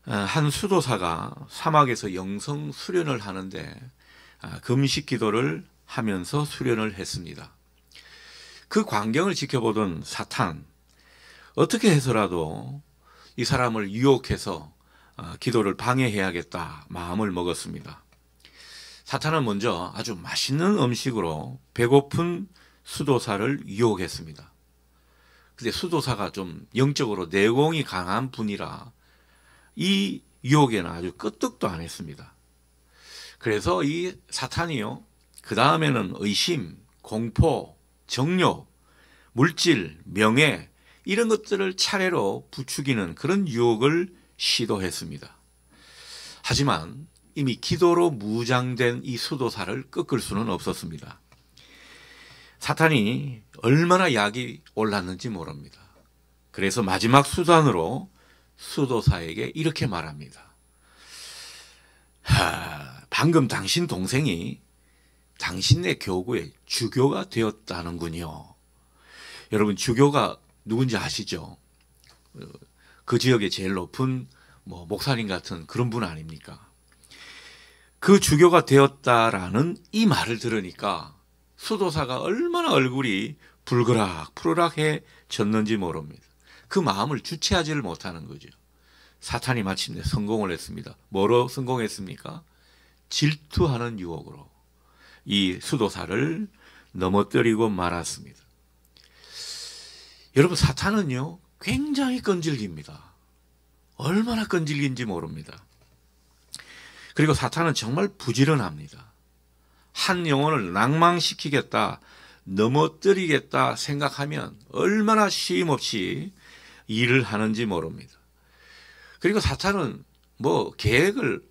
한 수도사가 사막에서 영성 수련을 하는데 금식 기도를 하면서 수련을 했습니다. 그 광경을 지켜보던 사탄, 어떻게 해서라도 이 사람을 유혹해서 기도를 방해해야겠다 마음을 먹었습니다. 사탄은 먼저 아주 맛있는 음식으로 배고픈 수도사를 유혹했습니다. 근데 수도사가 좀 영적으로 내공이 강한 분이라 이 유혹에는 아주 끄떡도 안 했습니다. 그래서 이 사탄이요, 그 다음에는 의심, 공포, 정욕, 물질, 명예 이런 것들을 차례로 부추기는 그런 유혹을 시도했습니다. 하지만 이미 기도로 무장된 이 수도사를 꺾을 수는 없었습니다. 사탄이 얼마나 약이 올랐는지 모릅니다. 그래서 마지막 수단으로 수도사에게 이렇게 말합니다. 방금 당신 동생이 당신네 교구의 주교가 되었다는군요. 여러분, 주교가 누군지 아시죠? 그 지역의 제일 높은 목사님 같은 그런 분 아닙니까? 그 주교가 되었다라는 이 말을 들으니까 수도사가 얼마나 얼굴이 불그락 푸르락해졌는지 모릅니다. 그 마음을 주체하지를 못하는 거죠. 사탄이 마침내 성공을 했습니다. 뭐로 성공했습니까? 질투하는 유혹으로 이 수도사를 넘어뜨리고 말았습니다. 여러분, 사탄은요 굉장히 끈질깁니다. 얼마나 끈질긴지 모릅니다. 그리고 사탄은 정말 부지런합니다. 한 영혼을 낭망시키겠다, 넘어뜨리겠다 생각하면 얼마나 쉼 없이 일을 하는지 모릅니다. 그리고 사탄은 계획을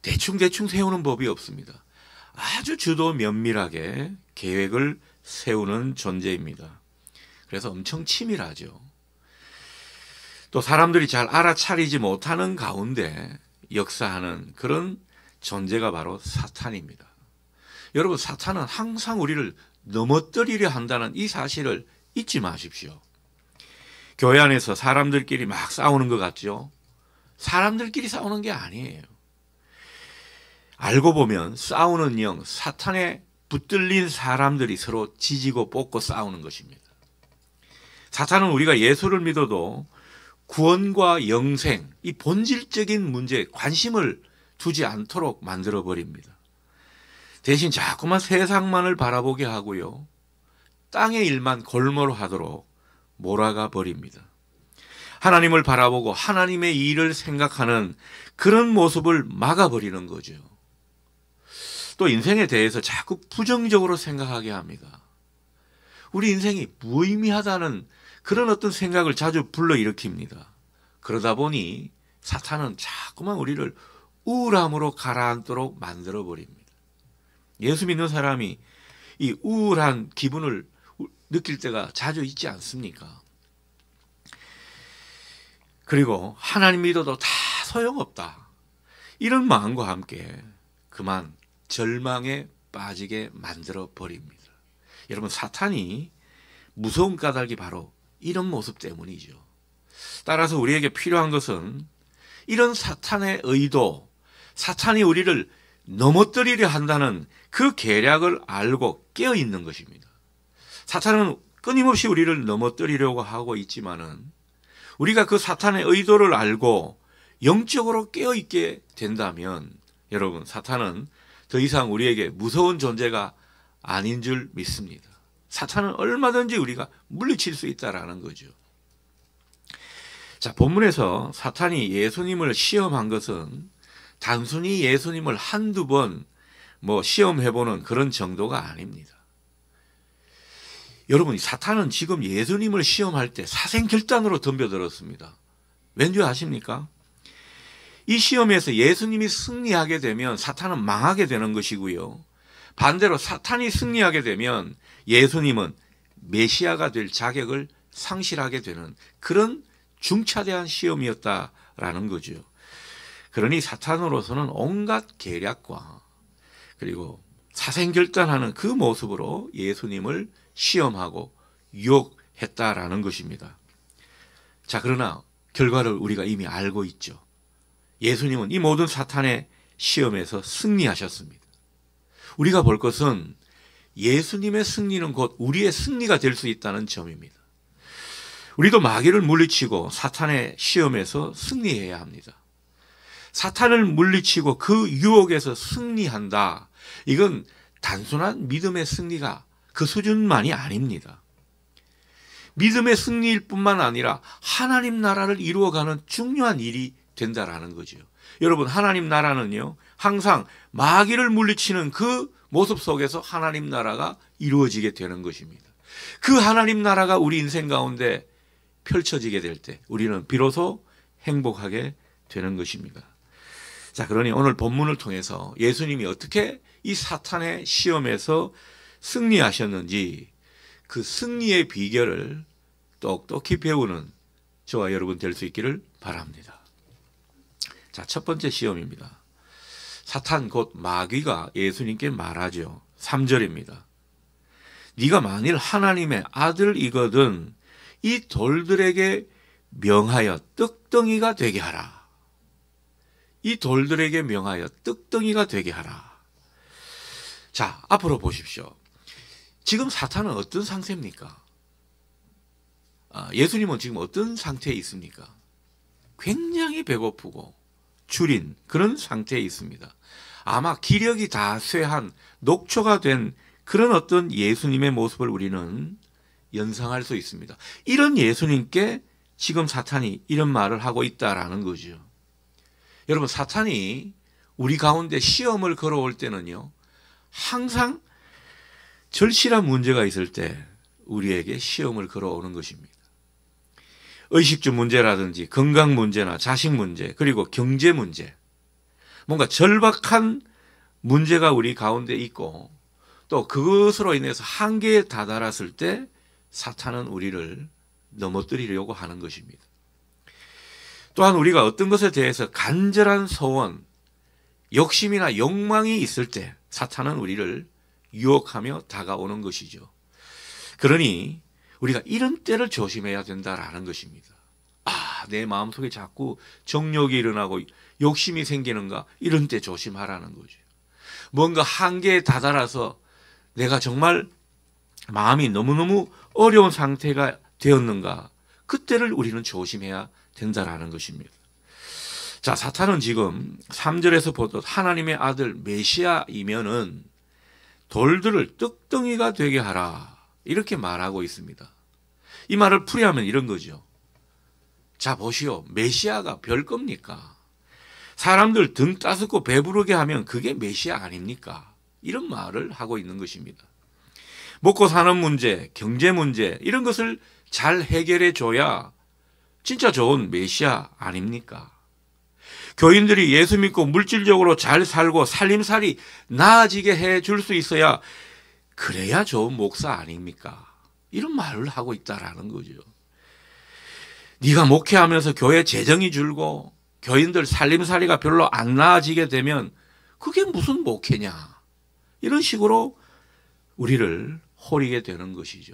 대충 세우는 법이 없습니다. 아주 주도 면밀하게 계획을 세우는 존재입니다. 그래서 엄청 치밀하죠. 또 사람들이 잘 알아차리지 못하는 가운데 역사하는 그런 존재가 바로 사탄입니다. 여러분, 사탄은 항상 우리를 넘어뜨리려 한다는 이 사실을 잊지 마십시오. 교회 안에서 사람들끼리 막 싸우는 것 같죠? 사람들끼리 싸우는 게 아니에요. 알고 보면 싸우는 영, 사탄에 붙들린 사람들이 서로 지지고 볶고 싸우는 것입니다. 사탄은 우리가 예수를 믿어도 구원과 영생, 이 본질적인 문제에 관심을 두지 않도록 만들어버립니다. 대신 자꾸만 세상만을 바라보게 하고요, 땅의 일만 골몰 하도록 몰아가 버립니다. 하나님을 바라보고 하나님의 일을 생각하는 그런 모습을 막아버리는 거죠. 또 인생에 대해서 자꾸 부정적으로 생각하게 합니다. 우리 인생이 무의미하다는 그런 어떤 생각을 자주 불러일으킵니다. 그러다 보니 사탄은 자꾸만 우리를 우울함으로 가라앉도록 만들어버립니다. 예수 믿는 사람이 이 우울한 기분을 느낄 때가 자주 있지 않습니까? 그리고 하나님 믿어도 다 소용없다, 이런 마음과 함께 그만 절망에 빠지게 만들어 버립니다. 여러분, 사탄이 무서운 까닭이 바로 이런 모습 때문이죠. 따라서 우리에게 필요한 것은 이런 사탄의 의도, 사탄이 우리를 넘어뜨리려 한다는 그 계략을 알고 깨어있는 것입니다. 사탄은 끊임없이 우리를 넘어뜨리려고 하고 있지만은 우리가 그 사탄의 의도를 알고 영적으로 깨어있게 된다면 여러분, 사탄은 더 이상 우리에게 무서운 존재가 아닌 줄 믿습니다. 사탄은 얼마든지 우리가 물리칠 수 있다라는 거죠. 자, 본문에서 사탄이 예수님을 시험한 것은 단순히 예수님을 한두 번 시험해보는 그런 정도가 아닙니다. 여러분, 사탄은 지금 예수님을 시험할 때 사생결단으로 덤벼들었습니다. 왠지 아십니까? 이 시험에서 예수님이 승리하게 되면 사탄은 망하게 되는 것이고요, 반대로 사탄이 승리하게 되면 예수님은 메시아가 될 자격을 상실하게 되는 그런 중차대한 시험이었다라는 거죠. 그러니 사탄으로서는 온갖 계략과 그리고 사생결단하는 그 모습으로 예수님을 시험하고 유혹했다라는 것입니다. 자, 그러나 결과를 우리가 이미 알고 있죠. 예수님은 이 모든 사탄의 시험에서 승리하셨습니다. 우리가 볼 것은 예수님의 승리는 곧 우리의 승리가 될 수 있다는 점입니다. 우리도 마귀를 물리치고 사탄의 시험에서 승리해야 합니다. 사탄을 물리치고 그 유혹에서 승리한다. 이건 단순한 믿음의 승리가 그 수준만이 아닙니다. 믿음의 승리일 뿐만 아니라 하나님 나라를 이루어가는 중요한 일이 된다라는 거죠. 여러분, 하나님 나라는요, 항상 마귀를 물리치는 그 모습 속에서 하나님 나라가 이루어지게 되는 것입니다. 그 하나님 나라가 우리 인생 가운데 펼쳐지게 될 때 우리는 비로소 행복하게 되는 것입니다. 자, 그러니 오늘 본문을 통해서 예수님이 어떻게 이 사탄의 시험에서 승리하셨는지 그 승리의 비결을 똑똑히 배우는 저와 여러분 될 수 있기를 바랍니다. 자, 첫 번째 시험입니다. 사탄 곧 마귀가 예수님께 말하죠. 3절입니다. 네가 만일 하나님의 아들이거든 이 돌들에게 명하여 떡덩이가 되게 하라. 이 돌들에게 명하여 떡덩이가 되게 하라. 자, 앞으로 보십시오. 지금 사탄은 어떤 상태입니까? 예수님은 지금 어떤 상태에 있습니까? 굉장히 배고프고 줄인 그런 상태에 있습니다. 아마 기력이 다 쇠한 녹초가 된 그런 어떤 예수님의 모습을 우리는 연상할 수 있습니다. 이런 예수님께 지금 사탄이 이런 말을 하고 있다라는 거죠. 여러분, 사탄이 우리 가운데 시험을 걸어올 때는요, 항상 절실한 문제가 있을 때 우리에게 시험을 걸어오는 것입니다. 의식주 문제라든지 건강 문제나 자식 문제, 그리고 경제 문제, 뭔가 절박한 문제가 우리 가운데 있고 또 그것으로 인해서 한계에 다다랐을 때 사탄은 우리를 넘어뜨리려고 하는 것입니다. 또한 우리가 어떤 것에 대해서 간절한 소원, 욕심이나 욕망이 있을 때 사탄은 우리를 유혹하며 다가오는 것이죠. 그러니 우리가 이런 때를 조심해야 된다라는 것입니다. 내 마음속에 자꾸 정욕이 일어나고 욕심이 생기는가, 이런 때 조심하라는 거죠. 뭔가 한계에 다다라서 내가 정말 마음이 너무너무 어려운 상태가 되었는가, 그때를 우리는 조심해야 된다라는 것입니다. 자, 사탄은 지금 3절에서 보듯 하나님의 아들 메시아이면은 돌들을 떡덩이가 되게 하라, 이렇게 말하고 있습니다. 이 말을 풀이하면 이런 거죠. 자, 보시오. 메시아가 별 겁니까? 사람들 등 따숩고 배부르게 하면 그게 메시아 아닙니까? 이런 말을 하고 있는 것입니다. 먹고 사는 문제, 경제 문제, 이런 것을 잘 해결해 줘야 진짜 좋은 메시아 아닙니까? 교인들이 예수 믿고 물질적으로 잘 살고 살림살이 나아지게 해 줄 수 있어야 그래야 좋은 목사 아닙니까? 이런 말을 하고 있다라는 거죠. 네가 목회하면서 교회 재정이 줄고 교인들 살림살이가 별로 안 나아지게 되면 그게 무슨 목회냐, 이런 식으로 우리를 호리게 되는 것이죠.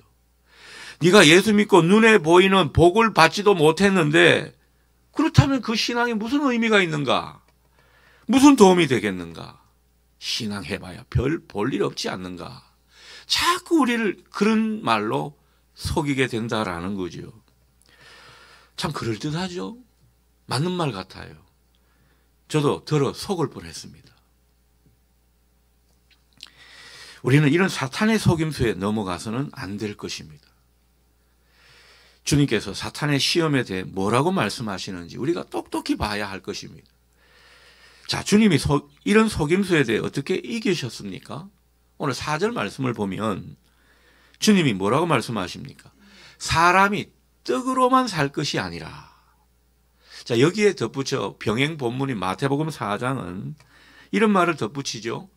네가 예수 믿고 눈에 보이는 복을 받지도 못했는데 그렇다면 그 신앙이 무슨 의미가 있는가? 무슨 도움이 되겠는가? 신앙해봐야 별 볼 일 없지 않는가? 자꾸 우리를 그런 말로 속이게 된다라는 거죠. 참 그럴듯하죠? 맞는 말 같아요. 저도 들어 속을 뻔했습니다. 우리는 이런 사탄의 속임수에 넘어가서는 안 될 것입니다. 주님께서 사탄의 시험에 대해 뭐라고 말씀하시는지 우리가 똑똑히 봐야 할 것입니다. 자, 주님이 이런 속임수에 대해 어떻게 이기셨습니까? 오늘 4절 말씀을 보면 주님이 뭐라고 말씀하십니까? 사람이 떡으로만 살 것이 아니라. 자, 여기에 덧붙여 병행 본문인 마태복음 4장은 이런 말을 덧붙이죠.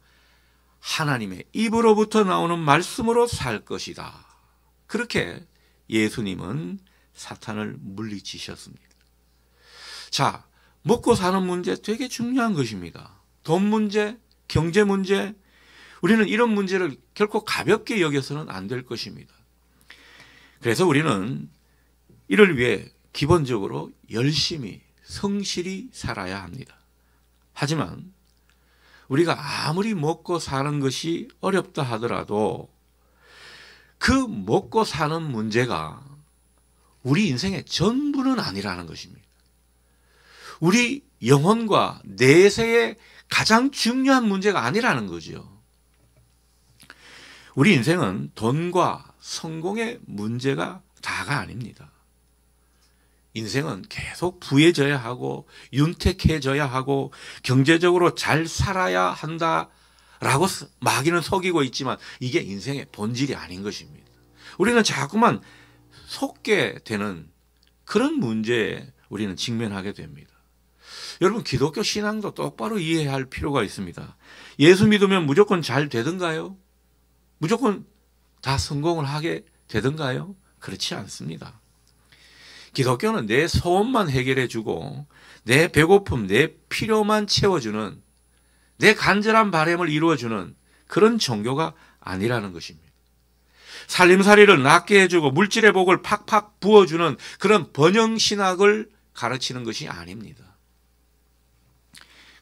하나님의 입으로부터 나오는 말씀으로 살 것이다. 그렇게 예수님은 사탄을 물리치셨습니다. 자, 먹고 사는 문제 되게 중요한 것입니다. 돈 문제, 경제 문제, 우리는 이런 문제를 결코 가볍게 여겨서는 안 될 것입니다. 그래서 우리는 이를 위해 기본적으로 열심히 성실히 살아야 합니다. 하지만 우리가 아무리 먹고 사는 것이 어렵다 하더라도 그 먹고 사는 문제가 우리 인생의 전부는 아니라는 것입니다. 우리 영혼과 내세의 가장 중요한 문제가 아니라는 거죠. 우리 인생은 돈과 성공의 문제가 다가 아닙니다. 인생은 계속 부해져야 하고 윤택해져야 하고 경제적으로 잘 살아야 한다라고 마귀는 속이고 있지만 이게 인생의 본질이 아닌 것입니다. 우리는 자꾸만 속게 되는 그런 문제에 우리는 직면하게 됩니다. 여러분, 기독교 신앙도 똑바로 이해해야 할 필요가 있습니다. 예수 믿으면 무조건 잘 되던가요? 무조건 다 성공을 하게 되던가요? 그렇지 않습니다. 기독교는 내 소원만 해결해 주고 내 배고픔, 내 필요만 채워주는, 내 간절한 바람을 이루어주는 그런 종교가 아니라는 것입니다. 살림살이를 낫게 해주고 물질의 복을 팍팍 부어주는 그런 번영신학을 가르치는 것이 아닙니다.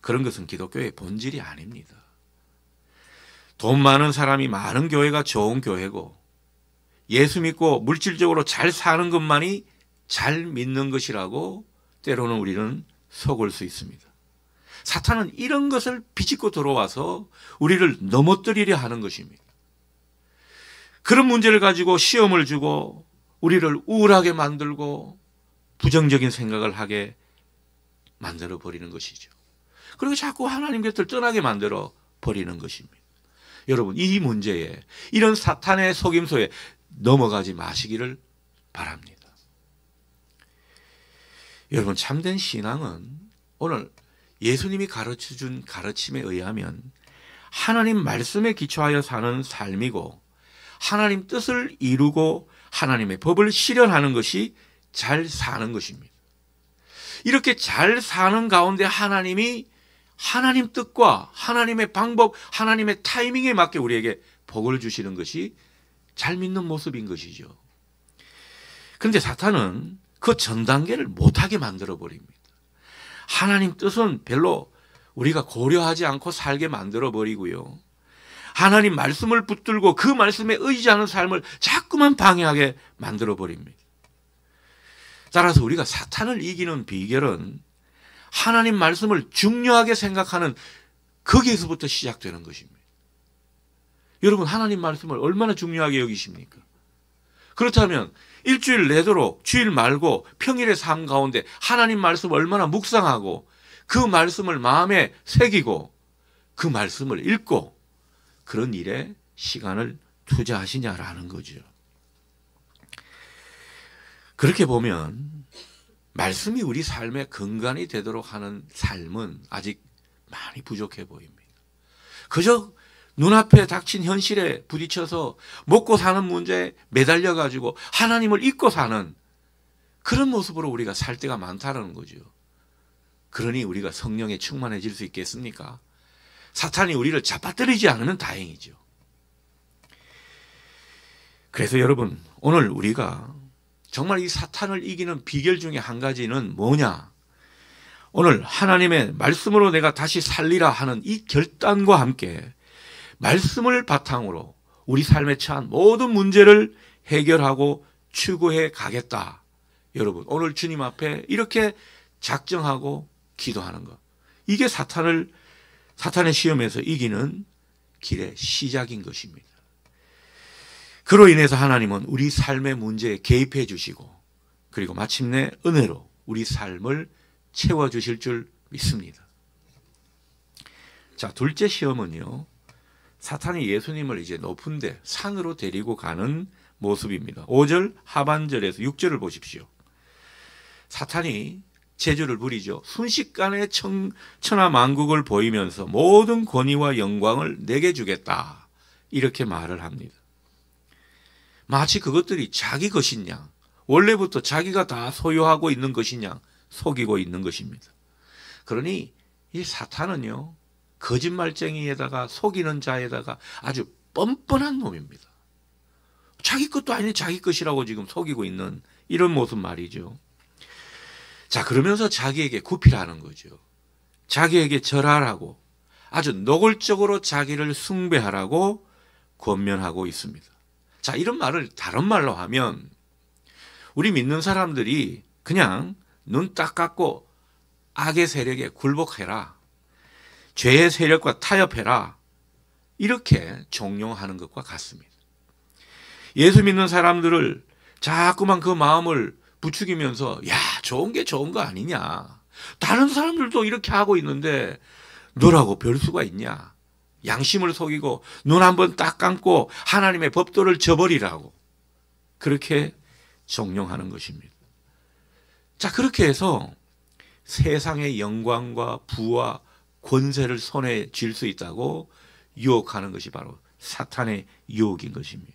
그런 것은 기독교의 본질이 아닙니다. 돈 많은 사람이 많은 교회가 좋은 교회고 예수 믿고 물질적으로 잘 사는 것만이 잘 믿는 것이라고 때로는 우리는 속을 수 있습니다. 사탄은 이런 것을 비집고 들어와서 우리를 넘어뜨리려 하는 것입니다. 그런 문제를 가지고 시험을 주고 우리를 우울하게 만들고 부정적인 생각을 하게 만들어 버리는 것이죠. 그리고 자꾸 하나님 곁을 떠나게 만들어 버리는 것입니다. 여러분, 이 문제에, 이런 사탄의 속임수에 넘어가지 마시기를 바랍니다. 여러분, 참된 신앙은 오늘 예수님이 가르쳐준 가르침에 의하면 하나님 말씀에 기초하여 사는 삶이고 하나님 뜻을 이루고 하나님의 법을 실현하는 것이 잘 사는 것입니다. 이렇게 잘 사는 가운데 하나님이 하나님 뜻과 하나님의 방법, 하나님의 타이밍에 맞게 우리에게 복을 주시는 것이 잘 믿는 모습인 것이죠. 그런데 사탄은 그 전 단계를 못하게 만들어 버립니다. 하나님 뜻은 별로 우리가 고려하지 않고 살게 만들어 버리고요. 하나님 말씀을 붙들고 그 말씀에 의지하는 삶을 자꾸만 방해하게 만들어 버립니다. 따라서 우리가 사탄을 이기는 비결은 하나님 말씀을 중요하게 생각하는 거기에서부터 시작되는 것입니다. 여러분, 하나님 말씀을 얼마나 중요하게 여기십니까? 그렇다면 일주일 내도록 주일 말고 평일의 삶 가운데 하나님 말씀을 얼마나 묵상하고 그 말씀을 마음에 새기고 그 말씀을 읽고 그런 일에 시간을 투자하시냐라는 거죠. 그렇게 보면 말씀이 우리 삶의 근간이 되도록 하는 삶은 아직 많이 부족해 보입니다. 그저 눈앞에 닥친 현실에 부딪혀서 먹고 사는 문제에 매달려 가지고 하나님을 잊고 사는 그런 모습으로 우리가 살 때가 많다는 거죠. 그러니 우리가 성령에 충만해질 수 있겠습니까? 사탄이 우리를 잡아뜨리지 않으면 다행이죠. 그래서 여러분, 오늘 우리가 정말 이 사탄을 이기는 비결 중에 한 가지는 뭐냐? 오늘 하나님의 말씀으로 내가 다시 살리라 하는 이 결단과 함께 말씀을 바탕으로 우리 삶에 처한 모든 문제를 해결하고 추구해 가겠다. 여러분, 오늘 주님 앞에 이렇게 작정하고 기도하는 것. 이게 사탄의 시험에서 이기는 길의 시작인 것입니다. 그로 인해서 하나님은 우리 삶의 문제에 개입해 주시고 그리고 마침내 은혜로 우리 삶을 채워주실 줄 믿습니다. 자, 둘째 시험은요, 사탄이 예수님을 이제 높은 데 산으로 데리고 가는 모습입니다. 5절 하반절에서 6절을 보십시오. 사탄이 재주를 부리죠. 순식간에 천하만국을 보이면서 모든 권위와 영광을 내게 주겠다. 이렇게 말을 합니다. 마치 그것들이 자기 것이냐, 원래부터 자기가 다 소유하고 있는 것이냐 속이고 있는 것입니다. 그러니 이 사탄은요, 거짓말쟁이에다가 속이는 자에다가 아주 뻔뻔한 놈입니다. 자기 것도 아닌 자기 것이라고 지금 속이고 있는 이런 모습 말이죠. 자, 그러면서 자기에게 구피라는 거죠. 자기에게 절하라고 아주 노골적으로 자기를 숭배하라고 권면하고 있습니다. 자, 이런 말을 다른 말로 하면 우리 믿는 사람들이 그냥 눈 딱 감고 악의 세력에 굴복해라, 죄의 세력과 타협해라, 이렇게 종용하는 것과 같습니다. 예수 믿는 사람들을 자꾸만 그 마음을 부추기면서 야, 좋은 게 좋은 거 아니냐, 다른 사람들도 이렇게 하고 있는데 너라고 별 수가 있냐, 양심을 속이고 눈 한번 딱 감고 하나님의 법도를 저버리라고 그렇게 종용하는 것입니다. 자, 그렇게 해서 세상의 영광과 부와 권세를 손에 쥘 수 있다고 유혹하는 것이 바로 사탄의 유혹인 것입니다.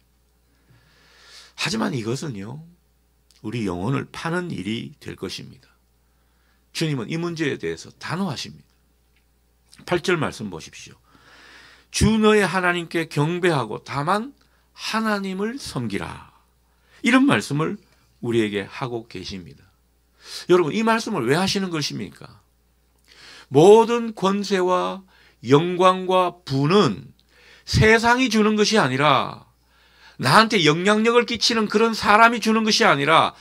하지만 이것은요, 우리 영혼을 파는 일이 될 것입니다. 주님은 이 문제에 대해서 단호하십니다. 8절 말씀 보십시오. 주 너의 하나님께 경배하고 다만 하나님을 섬기라. 이런 말씀을 우리에게 하고 계십니다. 여러분, 이 말씀을 왜 하시는 것입니까? 모든 권세와 영광과 부는 세상이 주는 것이 아니라, 나한테 영향력을 끼치는 그런 사람이 주는 것이 아니라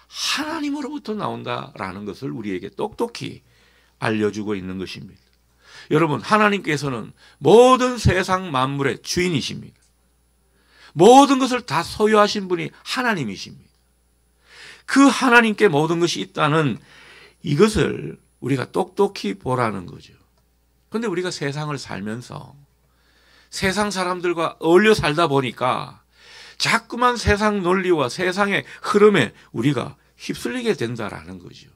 하나님으로부터 나온다라는 것을 우리에게 똑똑히 알려주고 있는 것입니다. 여러분, 하나님께서는 모든 세상 만물의 주인이십니다. 모든 것을 다 소유하신 분이 하나님이십니다. 그 하나님께 모든 것이 있다는 이것을 우리가 똑똑히 보라는 거죠. 그런데 우리가 세상을 살면서 세상 사람들과 어울려 살다 보니까 자꾸만 세상 논리와 세상의 흐름에 우리가 휩쓸리게 된다라는 거죠.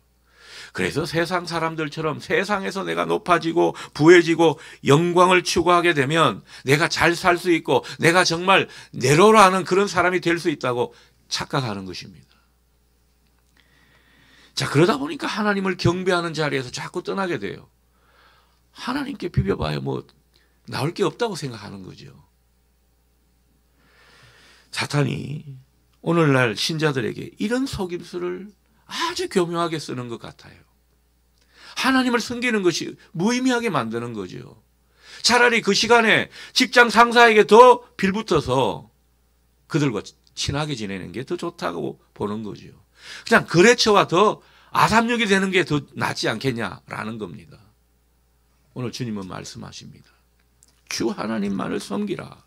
그래서 세상 사람들처럼 세상에서 내가 높아지고 부해지고 영광을 추구하게 되면 내가 잘 살 수 있고 내가 정말 내로라는 그런 사람이 될 수 있다고 착각하는 것입니다. 자, 그러다 보니까 하나님을 경배하는 자리에서 자꾸 떠나게 돼요. 하나님께 비벼봐야 뭐 나올 게 없다고 생각하는 거죠. 사탄이 오늘날 신자들에게 이런 속임수를 아주 교묘하게 쓰는 것 같아요. 하나님을 섬기는 것이 무의미하게 만드는 거죠. 차라리 그 시간에 직장 상사에게 더 빌붙어서 그들과 친하게 지내는 게 더 좋다고 보는 거죠. 그냥 거래처와 더 아삼육이 되는 게 더 낫지 않겠냐라는 겁니다. 오늘 주님은 말씀하십니다. 주 하나님만을 섬기라.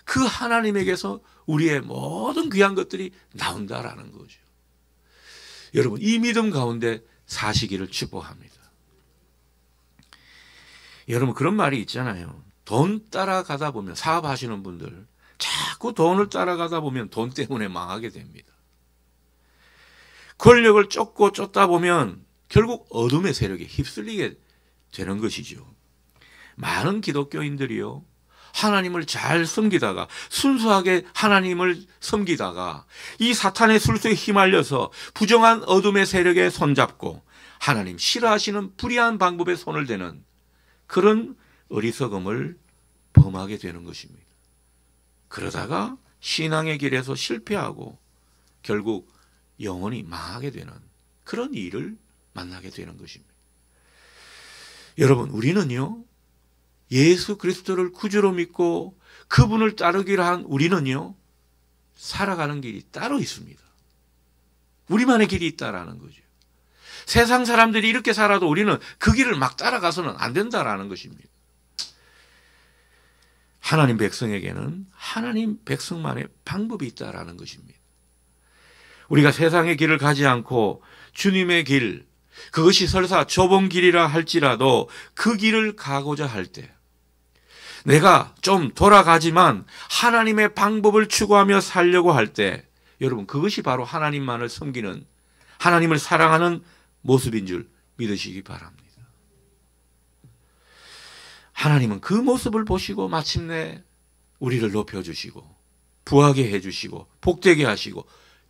그 하나님에게서 우리의 모든 귀한 것들이 나온다라는 거죠. 여러분, 이 믿음 가운데 사시기를 축복합니다. 여러분, 그런 말이 있잖아요. 돈 따라가다 보면, 사업하시는 분들 자꾸 돈을 따라가다 보면 돈 때문에 망하게 됩니다. 권력을 쫓고 쫓다 보면 결국 어둠의 세력에 휩쓸리게 되는 것이죠. 많은 기독교인들이요, 하나님을 잘 섬기다가, 순수하게 하나님을 섬기다가 이 사탄의 술수에 휘말려서 부정한 어둠의 세력에 손잡고 하나님 싫어하시는 불의한 방법에 손을 대는 그런 어리석음을 범하게 되는 것입니다. 그러다가 신앙의 길에서 실패하고 결국 영혼이 망하게 되는 그런 일을 만나게 되는 것입니다. 여러분, 우리는요, 예수 그리스도를 구주로 믿고 그분을 따르기로 한 우리는요, 살아가는 길이 따로 있습니다. 우리만의 길이 있다라는 거죠. 세상 사람들이 이렇게 살아도 우리는 그 길을 막 따라가서는 안 된다라는 것입니다. 하나님 백성에게는 하나님 백성만의 방법이 있다라는 것입니다. 우리가 세상의 길을 가지 않고 주님의 길, 그것이 설사 좁은 길이라 할지라도 그 길을 가고자 할 때, 내가 좀 돌아가지만 하나님의 방법을 추구하며 살려고 할 때, 여러분, 그것이 바로 하나님만을 섬기는, 하나님을 사랑하는 모습인 줄 믿으시기 바랍니다. 하나님은 그 모습을 보시고 마침내 우리를 높여주시고 부하게 해주시고 복되게 하시고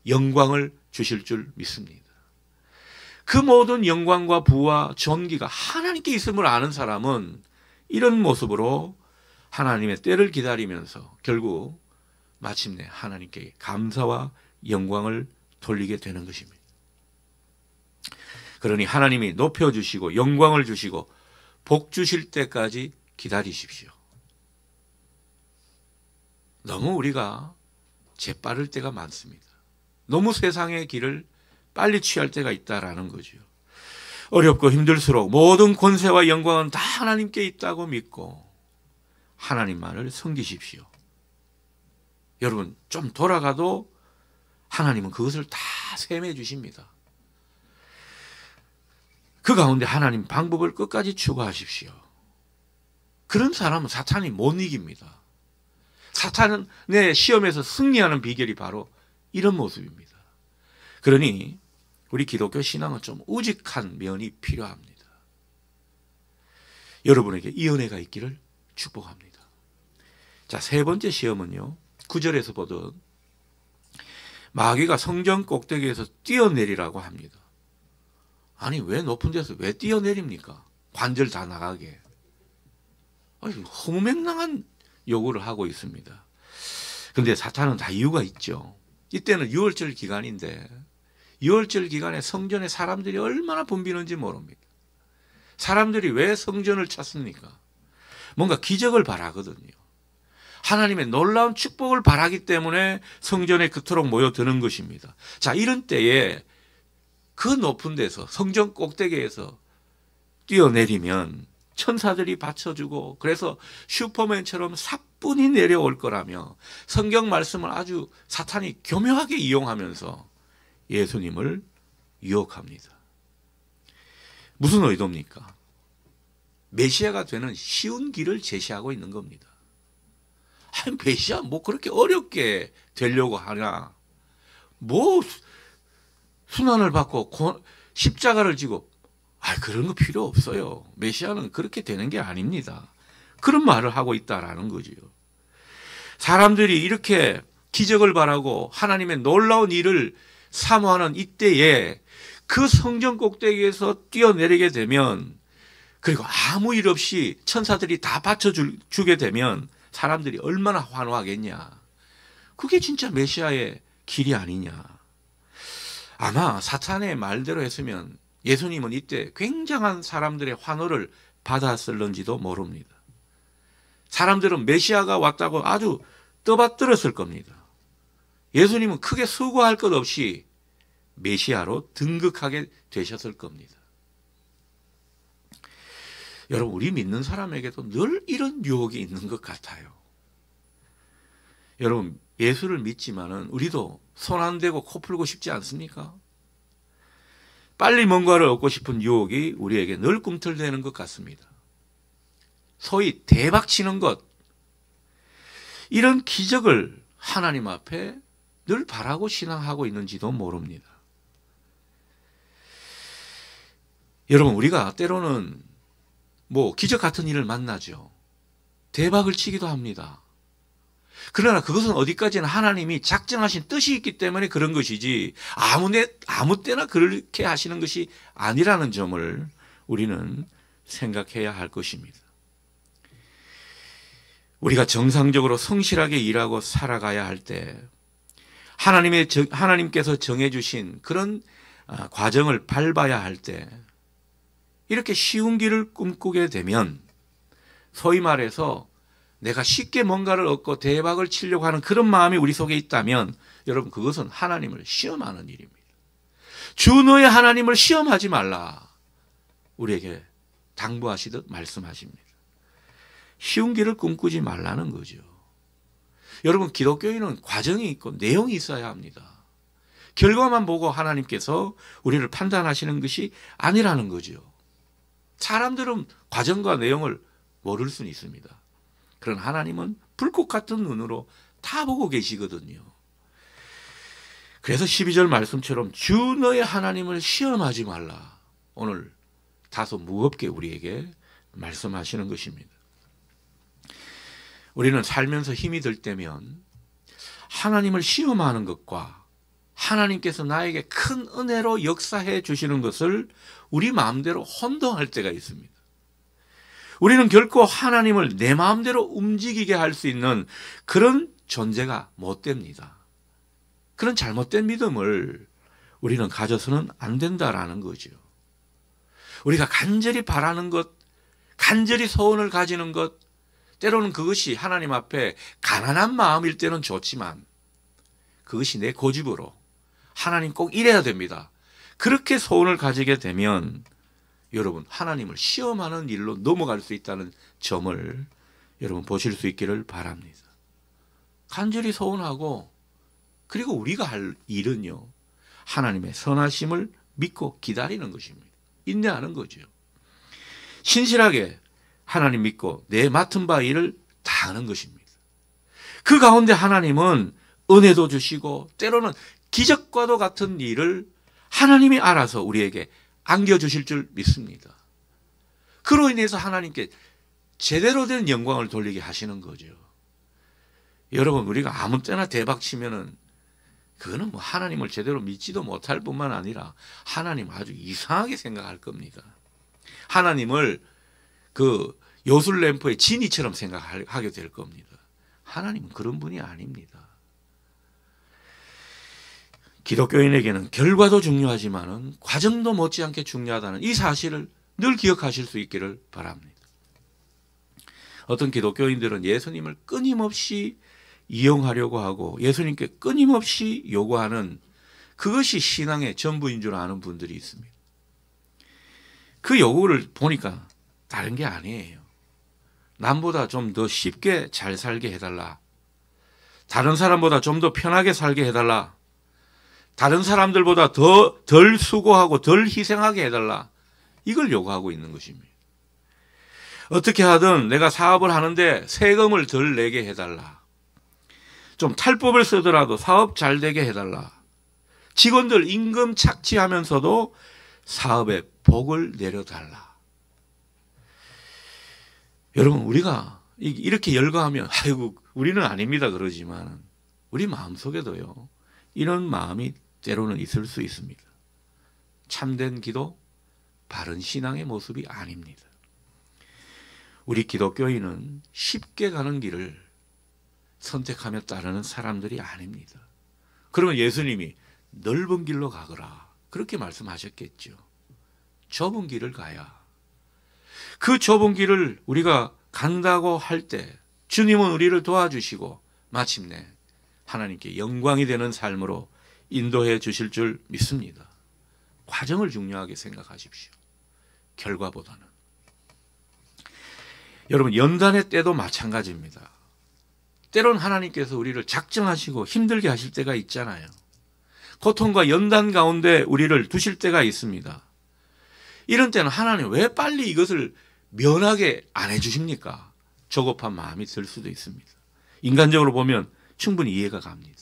영광을 주실 줄 믿습니다. 그 모든 영광과 부와 존귀가 하나님께 있음을 아는 사람은 이런 모습으로 하나님의 때를 기다리면서 결국 마침내 하나님께 감사와 영광을 돌리게 되는 것입니다. 그러니 하나님이 높여주시고 영광을 주시고 복 주실 때까지 기다리십시오. 너무 우리가 재빠를 때가 많습니다. 너무 세상의 길을 빨리 취할 때가 있다라는 거죠. 어렵고 힘들수록 모든 권세와 영광은 다 하나님께 있다고 믿고 하나님만을 섬기십시오. 여러분, 좀 돌아가도 하나님은 그것을 다 셈해 주십니다. 그 가운데 하나님 방법을 끝까지 추구하십시오. 그런 사람은 사탄이 못 이깁니다. 사탄의 시험에서 승리하는 비결이 바로 이런 모습입니다. 그러니 우리 기독교 신앙은 좀 우직한 면이 필요합니다. 여러분에게 이 은혜가 있기를 축복합니다. 자, 세 번째 시험은요, 9절에서 보던 마귀가 성전 꼭대기에서 뛰어내리라고 합니다. 아니, 왜 높은 데서 왜 뛰어내립니까? 관절 다 나가게. 아니, 허무맹랑한 요구를 하고 있습니다. 그런데 사탄은 다 이유가 있죠. 이때는 유월절 기간인데 유월절 기간에 성전에 사람들이 얼마나 붐비는지 모릅니다. 사람들이 왜 성전을 찾습니까? 뭔가 기적을 바라거든요. 하나님의 놀라운 축복을 바라기 때문에 성전에 그토록 모여드는 것입니다. 자, 이런 때에 그 높은 데서 성전 꼭대기에서 뛰어내리면 천사들이 받쳐주고 그래서 슈퍼맨처럼 사뿐히 내려올 거라며 성경 말씀을 아주 사탄이 교묘하게 이용하면서 예수님을 유혹합니다. 무슨 의도입니까? 메시아가 되는 쉬운 길을 제시하고 있는 겁니다. 아니, 메시아 뭐 그렇게 어렵게 되려고 하나? 뭐 순환을 받고 십자가를 지고 그런 거 필요 없어요. 메시아는 그렇게 되는 게 아닙니다. 그런 말을 하고 있다라는 거지요. 사람들이 이렇게 기적을 바라고 하나님의 놀라운 일을 사모하는 이때에 그 성전 꼭대기에서 뛰어내리게 되면, 그리고 아무 일 없이 천사들이 다 받쳐주게 되면 사람들이 얼마나 환호하겠냐. 그게 진짜 메시아의 길이 아니냐. 아마 사탄의 말대로 했으면 예수님은 이때 굉장한 사람들의 환호를 받았을런지도 모릅니다. 사람들은 메시아가 왔다고 아주 떠받들었을 겁니다. 예수님은 크게 수고할 것 없이 메시아로 등극하게 되셨을 겁니다. 여러분, 우리 믿는 사람에게도 늘 이런 유혹이 있는 것 같아요. 여러분, 예수를 믿지만은 우리도 손 안 대고 코 풀고 싶지 않습니까? 빨리 뭔가를 얻고 싶은 유혹이 우리에게 늘 꿈틀대는 것 같습니다. 소위 대박치는 것, 이런 기적을 하나님 앞에 늘 바라고 신앙하고 있는지도 모릅니다. 여러분, 우리가 때로는 기적 같은 일을 만나죠. 대박을 치기도 합니다. 그러나 그것은 어디까지나 하나님이 작정하신 뜻이 있기 때문에 그런 것이지 아무 때나 그렇게 하시는 것이 아니라는 점을 우리는 생각해야 할 것입니다. 우리가 정상적으로 성실하게 일하고 살아가야 할 때 하나님께서 정해주신 그런 과정을 밟아야 할 때 이렇게 쉬운 길을 꿈꾸게 되면, 소위 말해서 내가 쉽게 뭔가를 얻고 대박을 치려고 하는 그런 마음이 우리 속에 있다면, 여러분, 그것은 하나님을 시험하는 일입니다. 주 너의 하나님을 시험하지 말라, 우리에게 당부하시듯 말씀하십니다. 쉬운 길을 꿈꾸지 말라는 거죠. 여러분, 기독교인은 과정이 있고 내용이 있어야 합니다. 결과만 보고 하나님께서 우리를 판단하시는 것이 아니라는 거죠. 사람들은 과정과 내용을 모를 수는 있습니다. 그러나 하나님은 불꽃 같은 눈으로 다 보고 계시거든요. 그래서 12절 말씀처럼 주 너의 하나님을 시험하지 말라, 오늘 다소 무겁게 우리에게 말씀하시는 것입니다. 우리는 살면서 힘이 들 때면 하나님을 시험하는 것과 하나님께서 나에게 큰 은혜로 역사해 주시는 것을 우리 마음대로 혼동할 때가 있습니다. 우리는 결코 하나님을 내 마음대로 움직이게 할 수 있는 그런 존재가 못 됩니다. 그런 잘못된 믿음을 우리는 가져서는 안 된다라는 거죠. 우리가 간절히 바라는 것, 간절히 소원을 가지는 것, 때로는 그것이 하나님 앞에 가난한 마음일 때는 좋지만 그것이 내 고집으로 하나님 꼭 이래야 됩니다. 그렇게 소원을 가지게 되면 여러분 하나님을 시험하는 일로 넘어갈 수 있다는 점을 여러분 보실 수 있기를 바랍니다. 간절히 소원하고 그리고 우리가 할 일은요. 하나님의 선하심을 믿고 기다리는 것입니다. 인내하는 거죠. 신실하게 하나님 믿고 내 맡은 바 일을 다 하는 것입니다. 그 가운데 하나님은 은혜도 주시고 때로는 기적과도 같은 일을 하나님이 알아서 우리에게 안겨주실 줄 믿습니다. 그로 인해서 하나님께 제대로 된 영광을 돌리게 하시는 거죠. 여러분 우리가 아무 때나 대박 치면은 그거는 뭐 하나님을 제대로 믿지도 못할 뿐만 아니라 하나님 아주 이상하게 생각할 겁니다. 하나님을 그 요술램프의 지니처럼 생각하게 될 겁니다. 하나님은 그런 분이 아닙니다. 기독교인에게는 결과도 중요하지만은 과정도 못지않게 중요하다는 이 사실을 늘 기억하실 수 있기를 바랍니다. 어떤 기독교인들은 예수님을 끊임없이 이용하려고 하고 예수님께 끊임없이 요구하는 그것이 신앙의 전부인 줄 아는 분들이 있습니다. 그 요구를 보니까 다른 게 아니에요. 남보다 좀 더 쉽게 잘 살게 해달라. 다른 사람보다 좀 더 편하게 살게 해달라. 다른 사람들보다 덜 수고하고 덜 희생하게 해달라. 이걸 요구하고 있는 것입니다. 어떻게 하든 내가 사업을 하는데 세금을 덜 내게 해달라. 좀 탈법을 쓰더라도 사업 잘 되게 해달라. 직원들 임금 착취하면서도 사업에 복을 내려달라. 여러분 우리가 이렇게 열거하면 아이고 우리는 아닙니다 그러지만 우리 마음속에도요 이런 마음이 때로는 있을 수 있습니다. 참된 기도, 바른 신앙의 모습이 아닙니다. 우리 기독교인은 쉽게 가는 길을 선택하며 따르는 사람들이 아닙니다. 그러면 예수님이 넓은 길로 가거라 그렇게 말씀하셨겠죠. 좁은 길을 가야 그 좁은 길을 우리가 간다고 할 때 주님은 우리를 도와주시고 마침내 하나님께 영광이 되는 삶으로 인도해 주실 줄 믿습니다. 과정을 중요하게 생각하십시오. 결과보다는. 여러분 연단의 때도 마찬가지입니다. 때론 하나님께서 우리를 작정하시고 힘들게 하실 때가 있잖아요. 고통과 연단 가운데 우리를 두실 때가 있습니다. 이런 때는 하나님 왜 빨리 이것을 면하게 안 해주십니까? 조급한 마음이 들 수도 있습니다. 인간적으로 보면 충분히 이해가 갑니다.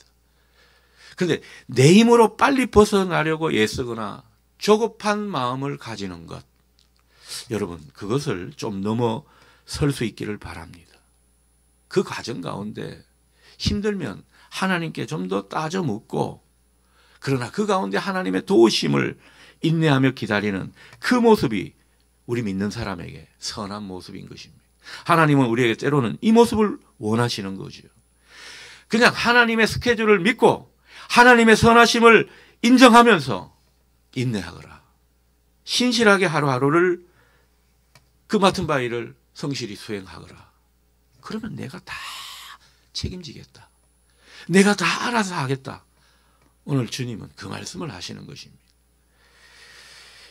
그런데 내 힘으로 빨리 벗어나려고 애쓰거나 조급한 마음을 가지는 것, 여러분 그것을 좀 넘어설 수 있기를 바랍니다. 그 과정 가운데 힘들면 하나님께 좀 더 따져 묻고 그러나 그 가운데 하나님의 도우심을 인내하며 기다리는 그 모습이 우리 믿는 사람에게 선한 모습인 것입니다. 하나님은 우리에게 때로는 이 모습을 원하시는 거죠. 그냥 하나님의 스케줄을 믿고 하나님의 선하심을 인정하면서 인내하거라. 신실하게 하루하루를 그 맡은 바 일을 성실히 수행하거라. 그러면 내가 다 책임지겠다. 내가 다 알아서 하겠다. 오늘 주님은 그 말씀을 하시는 것입니다.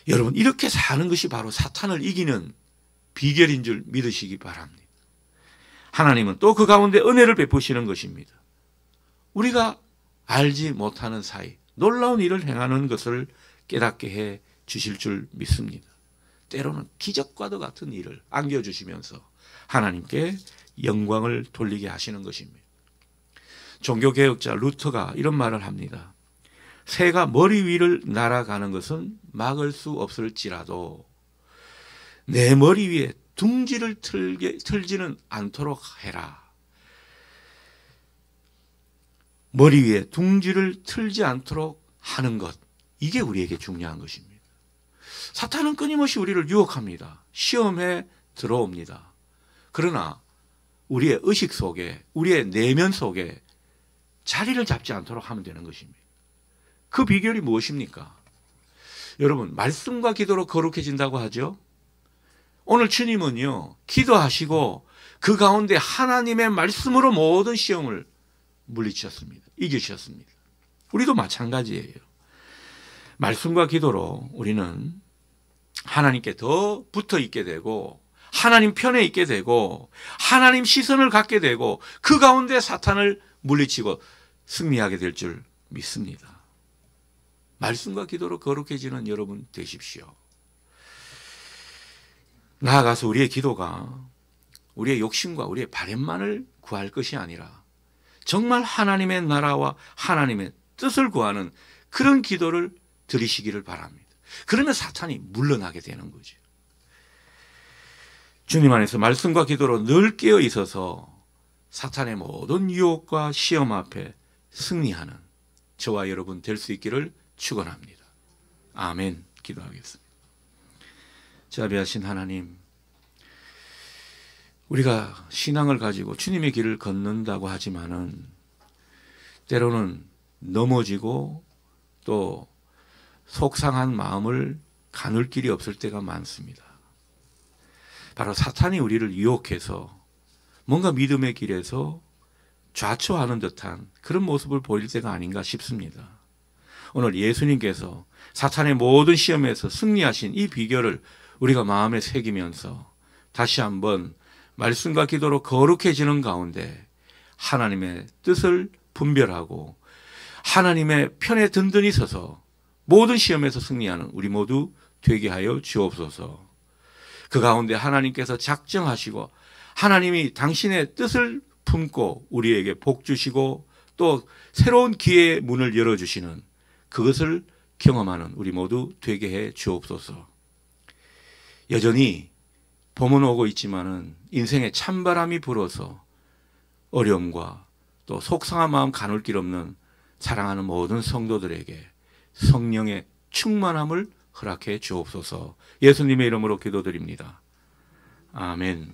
여러분 이렇게 사는 것이 바로 사탄을 이기는 비결인 줄 믿으시기 바랍니다. 하나님은 또 그 가운데 은혜를 베푸시는 것입니다. 우리가 알지 못하는 사이 놀라운 일을 행하는 것을 깨닫게 해 주실 줄 믿습니다. 때로는 기적과도 같은 일을 안겨주시면서 하나님께 영광을 돌리게 하시는 것입니다. 종교개혁자 루터가 이런 말을 합니다. 새가 머리 위를 날아가는 것은 막을 수 없을지라도 내 머리 위에 둥지를 틀지는 않도록 해라. 머리 위에 둥지를 틀지 않도록 하는 것, 이게 우리에게 중요한 것입니다. 사탄은 끊임없이 우리를 유혹합니다. 시험에 들어옵니다. 그러나 우리의 의식 속에, 우리의 내면 속에 자리를 잡지 않도록 하면 되는 것입니다. 그 비결이 무엇입니까? 여러분, 말씀과 기도로 거룩해진다고 하죠. 오늘 주님은요, 기도하시고 그 가운데 하나님의 말씀으로 모든 시험을 물리치셨습니다. 이기셨습니다. 우리도 마찬가지예요. 말씀과 기도로 우리는 하나님께 더 붙어 있게 되고 하나님 편에 있게 되고 하나님 시선을 갖게 되고 그 가운데 사탄을 물리치고 승리하게 될 줄 믿습니다. 말씀과 기도로 거룩해지는 여러분 되십시오. 나아가서 우리의 기도가 우리의 욕심과 우리의 바램만을 구할 것이 아니라 정말 하나님의 나라와 하나님의 뜻을 구하는 그런 기도를 드리시기를 바랍니다. 그러면 사탄이 물러나게 되는 거죠. 주님 안에서 말씀과 기도로 늘 깨어 있어서 사탄의 모든 유혹과 시험 앞에 승리하는 저와 여러분 될 수 있기를 축원합니다. 아멘. 기도하겠습니다. 자비하신 하나님, 우리가 신앙을 가지고 주님의 길을 걷는다고 하지만은 때로는 넘어지고 또 속상한 마음을 가눌 길이 없을 때가 많습니다. 바로 사탄이 우리를 유혹해서 뭔가 믿음의 길에서 좌초하는 듯한 그런 모습을 보일 때가 아닌가 싶습니다. 오늘 예수님께서 사탄의 모든 시험에서 승리하신 이 비결을 우리가 마음에 새기면서 다시 한번 말씀과 기도로 거룩해지는 가운데 하나님의 뜻을 분별하고 하나님의 편에 든든히 서서 모든 시험에서 승리하는 우리 모두 되게 하여 주옵소서. 그 가운데 하나님께서 작정하시고 하나님이 당신의 뜻을 품고 우리에게 복 주시고 또 새로운 기회의 문을 열어주시는 그것을 경험하는 우리 모두 되게 해 주옵소서. 여전히 봄은 오고 있지만은 인생에 찬바람이 불어서 어려움과 또 속상한 마음 가눌 길 없는 사랑하는 모든 성도들에게 성령의 충만함을 허락해 주옵소서. 예수님의 이름으로 기도드립니다. 아멘.